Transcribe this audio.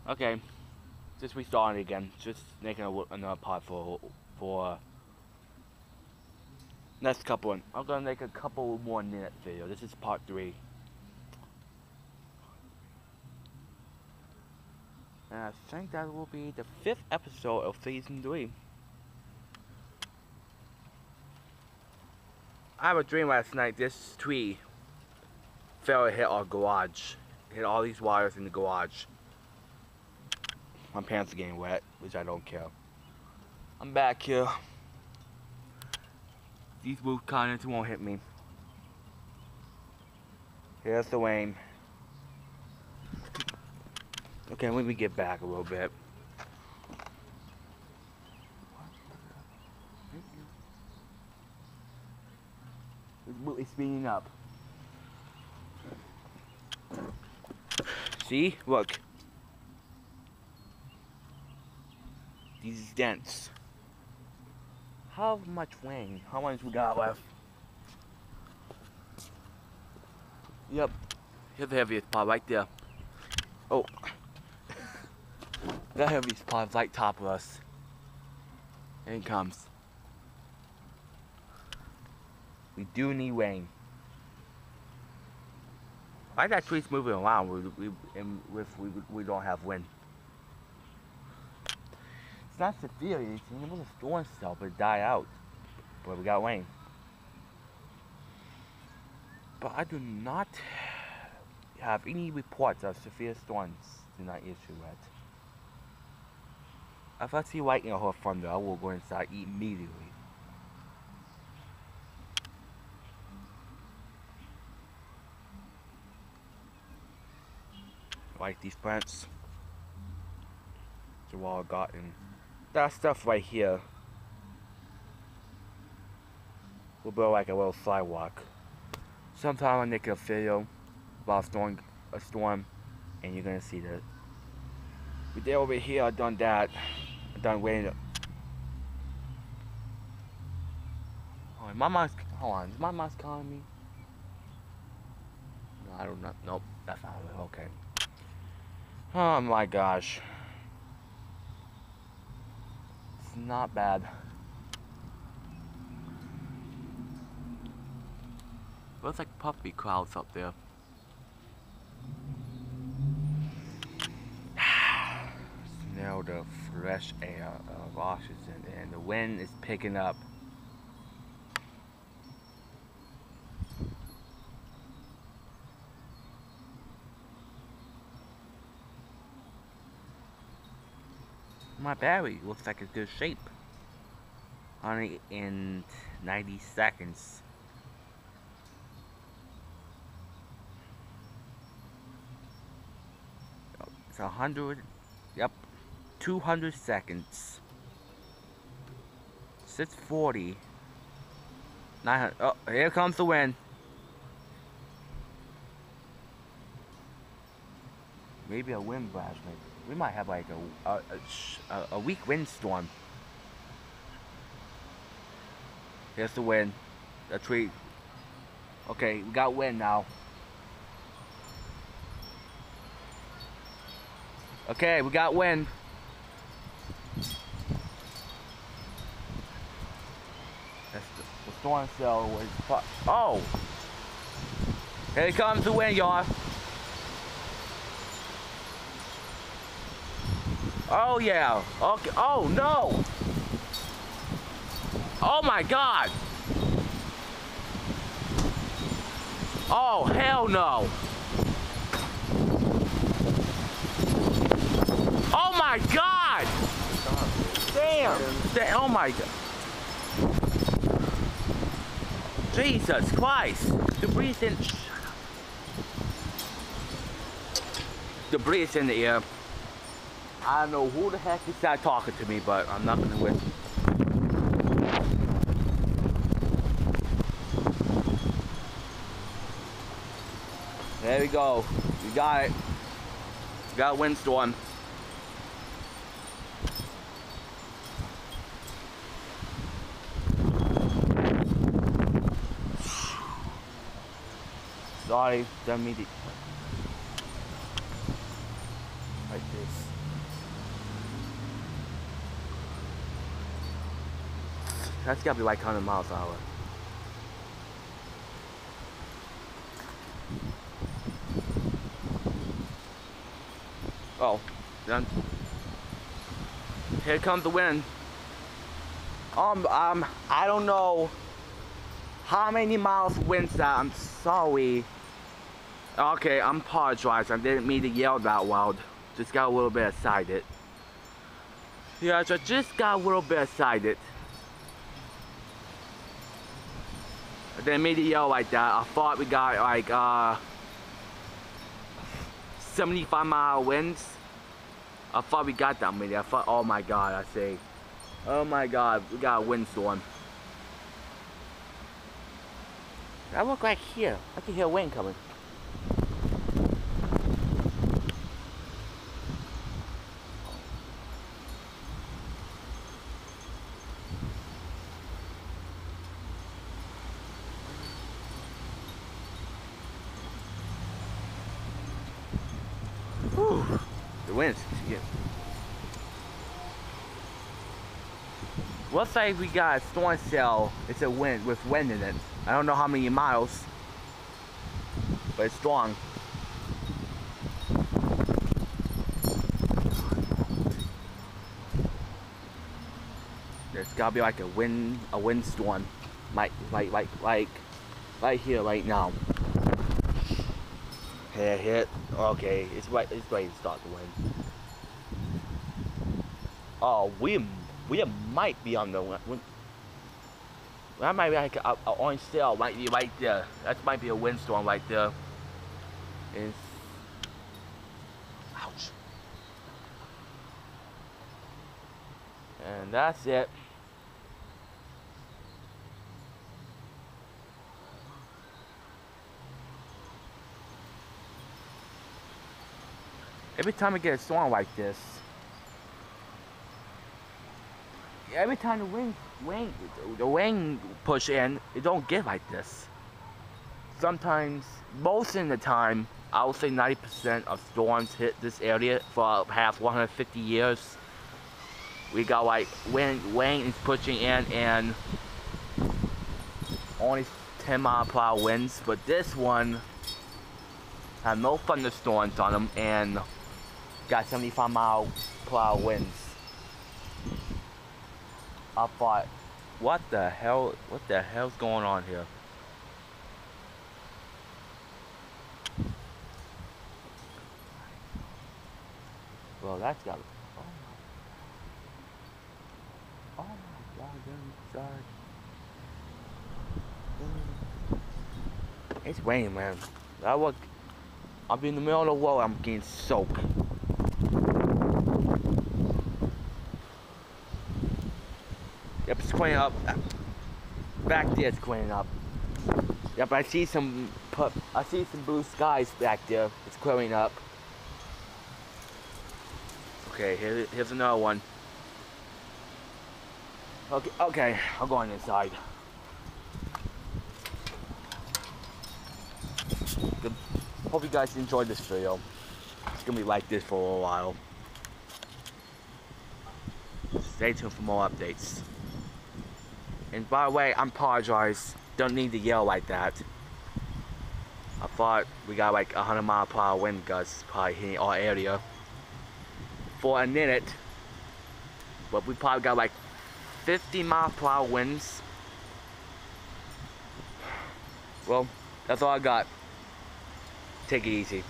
Okay, just restarting again. Just making another part for next couple one. I'm gonna make a couple more minute video. This is part 3. And I think that will be the 5th episode of season 3. I had a dream last night. This tree fell and hit our garage. Hit all these wires in the garage. My pants are getting wet, which I don't care. I'm back here. These roof connectors won't hit me. Here's the rain. Okay, let me get back a little bit. It's speeding up. See? Look. These dents. How much rain? How much we got left? Yep. Here's the heaviest part right there. Oh. The heaviest part right top of us. And it comes. We do need rain. Why that tree's moving around we don't have wind? It's not severe, it was a storm cell, but it died out. But we got rain. But I do not have any reports of severe storms do not issue yet. If I see lightning or thunder, I will go inside immediately. Like these plants. It's all gotten. That stuff right here will build like a little sidewalk. Sometime I'll make a video about a storm, and you're gonna see that. We did over here, I've done that. I've done waiting. Oh, my mom's, hold on, is my mom's calling me? No, I don't know. Nope, that's not it. Okay. Oh my gosh. It's not bad. Looks like puffy clouds up there. Smell the fresh air of oxygen, and the wind is picking up. My battery looks like it's good shape. Only in 90 seconds. It's 100, yep, 200 seconds. 640. 900, oh, here comes the wind. Maybe a wind blast, maybe. We might have like a weak windstorm. Here's the wind. The tree. Okay, we got wind now. Okay, we got wind. That's the storm cell was. Oh! Here comes the wind, y'all. Oh yeah. Okay. Oh no. Oh my God. Oh hell no. Oh my God. Damn. Oh my God. Jesus Christ. Debris in. Debris in the air. I don't know who the heck is that talking to me, but I'm not going to listen. There we go. We got it. We got a windstorm. Sorry, done me like this. That's gotta be like 100 miles an hour. Oh, then here comes the wind. I don't know how many miles winds that. I'm sorry. Okay, I'm apologizing. I didn't mean to yell that loud. Just got a little bit excited. Yeah, so just got a little bit excited. I didn't mean to yell like that. I thought we got like 75-mile winds. I thought we got that many. I thought, oh my god, I say. Oh my god, we got a windstorm. I look like here. I can hear wind coming. Whew. The wind's getting. Looks like we got a storm cell. It's a wind with wind in it. I don't know how many miles, but it's strong. There's gotta be like a windstorm, like right here, right now. Hit. Okay, it's ready to start the wind. Oh, we might be on the wind. That might be like an orange sail, might be right there. That might be a windstorm right there. It's, ouch. And that's it. Every time we get a storm like this, every time the wind push in, it don't get like this. Sometimes, most of the time, I would say 90% of storms hit this area for past 150 years. We got like wind is pushing in and only 10-mile-per-hour winds, but this one had no thunderstorms on them and got 75-mile-per-hour winds. I thought, what the hell's going on here? Well, that's got. Oh my god, they're inside. It's raining, man. I'll be in the middle of the road. I'm getting soaked. Yep, it's cleaning up. Back there, it's cleaning up. Yep, I see some blue skies back there. It's clearing up. Okay, here's another one. Okay, I'm going inside. Good. Hope you guys enjoyed this video. It's gonna be like this for a little while. Stay tuned for more updates. And by the way, I apologize. Don't need to yell like that. I thought we got like 100-mile-per-hour wind gusts probably hitting our area for a minute, but we probably got like 50-mile-per-hour winds. Well, that's all I got. Take it easy.